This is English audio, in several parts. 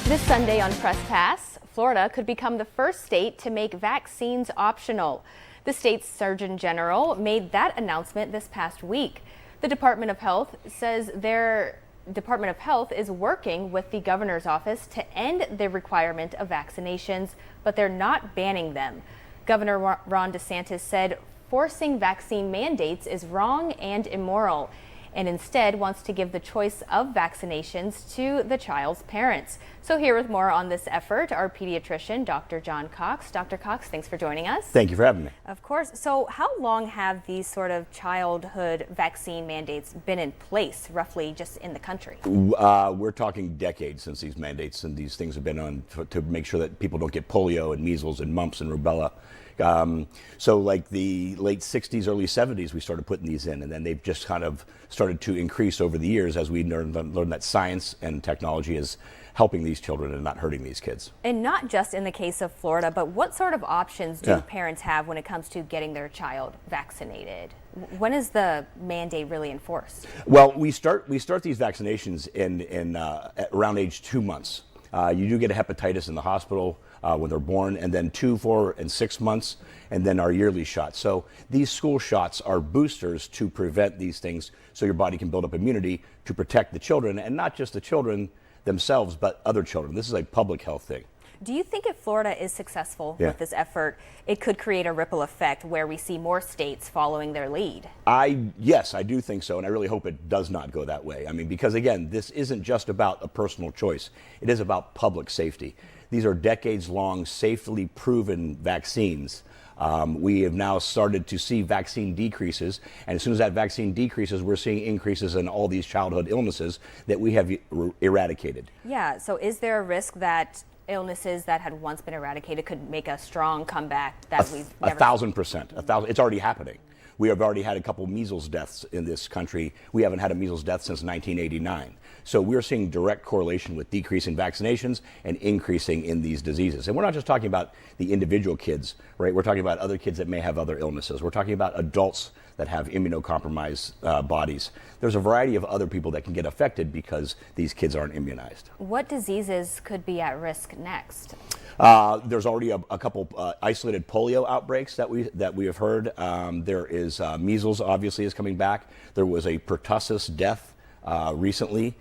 This Sunday on Press Pass, Florida could become the first state to make vaccines optional. The state's Surgeon General made that announcement this past week. The Department of Health says their Department of Health is working with the governor's office to end the requirement of vaccinations, but they're not banning them. Governor Ron DeSantis said forcing vaccine mandates is wrong and immoral, and instead wants to give the choice of vaccinations to the child's parents. So here with more on this effort, our pediatrician, Dr. John Cox. Dr. Cox, thanks for joining us. Thank you for having me. Of course. So how long have these sort of childhood vaccine mandates been in place, roughly, just in the country? We're talking decades since these mandates and these things have been on to make sure that people don't get polio and measles and mumps and rubella. So like the late 60s, early 70s, we started putting these in, and then they've just kind of started to increase over the years as we learn that science and technology is helping these children and not hurting these kids. And not just in the case of Florida, but what sort of options do parents have when it comes to getting their child vaccinated? When is the mandate really enforced? Well, we start these vaccinations in at around age 2 months. You do get a hepatitis in the hospital when they're born, and then 2, 4, and 6 months, and then our yearly shot. So these school shots are boosters to prevent these things so your body can build up immunity to protect the children, and not just the children themselves, but other children. This is a public health thing. Do you think if Florida is successful with this effort, it could create a ripple effect where we see more states following their lead? Yes, I do think so, and I really hope it does not go that way. I mean, because again, this isn't just about a personal choice. It is about public safety. These are decades-long, safely proven vaccines. We have now started to see vaccine decreases, and as soon as that vaccine decreases, we're seeing increases in all these childhood illnesses that we have eradicated. Yeah, so is there a risk that illnesses that had once been eradicated could make a strong comeback that we've never 1,000%. It's already happening. We have already had a couple measles deaths in this country. We haven't had a measles death since 1989. So we're seeing direct correlation with decreasing vaccinations and increasing in these diseases. And we're not just talking about the individual kids, right? We're talking about other kids that may have other illnesses. We're talking about adults that have immunocompromised bodies. There's a variety of other people that can get affected because these kids aren't immunized. What diseases could be at risk next? There's already a couple isolated polio outbreaks that we have heard. There is measles, obviously, is coming back. There was a pertussis death recently.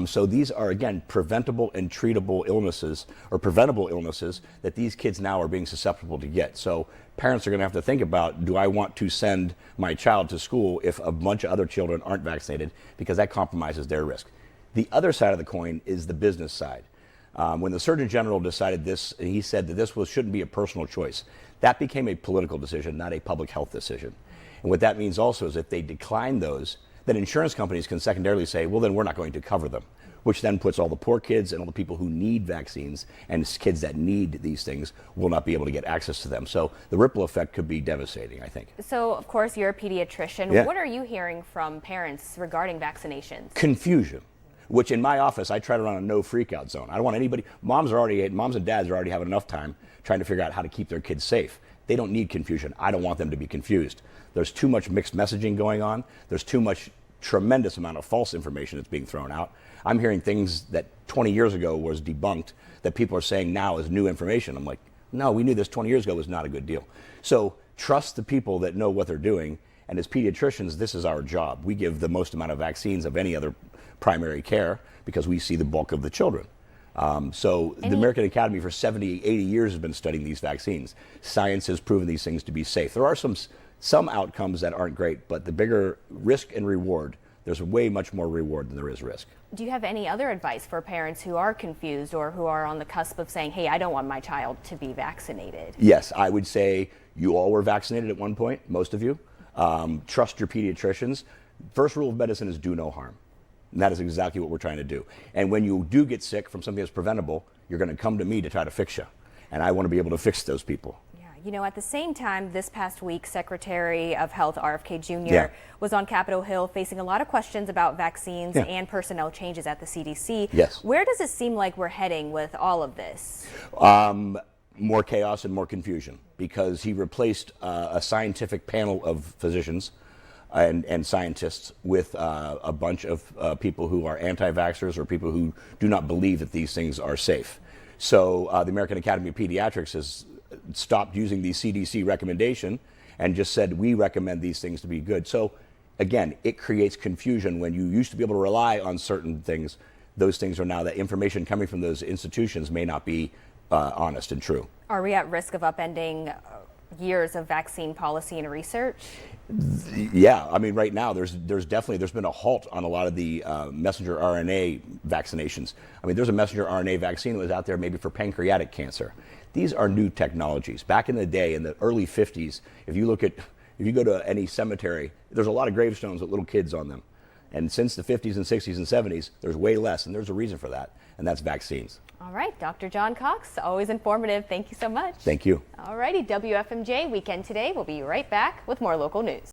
So these are, again, preventable and treatable illnesses, or preventable illnesses, that these kids now are being susceptible to get. So parents are going to have to think about, do I want to send my child to school if a bunch of other children aren't vaccinated, because that compromises their risk. The other side of the coin is the business side. When the Surgeon General decided this, he said that this shouldn't be a personal choice. That became a political decision, not a public health decision. And what that means also is if they decline those, then insurance companies can secondarily say, well, then we're not going to cover them, which then puts all the poor kids and all the people who need vaccines and kids that need these things will not be able to get access to them. So the ripple effect could be devastating, I think. So, of course, you're a pediatrician. What are you hearing from parents regarding vaccinations? Confusion. Which in my office, I try to run a no freak out zone. I don't want anybody, moms and dads are already having enough time trying to figure out how to keep their kids safe. They don't need confusion. I don't want them to be confused. There's too much mixed messaging going on. There's too much tremendous amount of false information that's being thrown out. I'm hearing things that 20 years ago was debunked that people are saying now is new information. I'm like, no, we knew this 20 years ago was not a good deal. So trust the people that know what they're doing. And as pediatricians, this is our job. We give the most amount of vaccines of any other primary care because we see the bulk of the children. So the American Academy for 70, 80 years has been studying these vaccines. Science has proven these things to be safe. There are some outcomes that aren't great, but the bigger risk and reward, there's way much more reward than there is risk. Do you have any other advice for parents who are confused or who are on the cusp of saying, hey, I don't want my child to be vaccinated? Yes, I would say you all were vaccinated at one point, most of you. Trust your pediatricians. First rule of medicine is do no harm. And that is exactly what we're trying to do. And when you do get sick from something that's preventable, you're going to come to me to try to fix you. And I want to be able to fix those people. Yeah, you know, at the same time, this past week, Secretary of Health RFK Jr. was on Capitol Hill facing a lot of questions about vaccines and personnel changes at the CDC. Yes. Where does it seem like we're heading with all of this? More chaos and more confusion, because he replaced a scientific panel of physicians and scientists with a bunch of people who are anti-vaxxers or people who do not believe that these things are safe. So the American Academy of Pediatrics has stopped using the CDC recommendation and just said, we recommend these things to be good. So again, it creates confusion when you used to be able to rely on certain things. Those things are now, that information coming from those institutions may not be honest and true. Are we at risk of upending years of vaccine policy and research? Yeah, I mean, right now there's been a halt on a lot of the messenger RNA vaccinations. I mean, there's a messenger RNA vaccine that was out there maybe for pancreatic cancer. These are new technologies. Back in the day, in the early 50s, if you go to any cemetery, there's a lot of gravestones with little kids on them. And since the 50s and 60s and 70s, there's way less, and there's a reason for that, and that's vaccines. All right, Dr. John Cox, always informative. Thank you so much. Thank you. All righty, WFMJ Weekend Today. We'll be right back with more local news.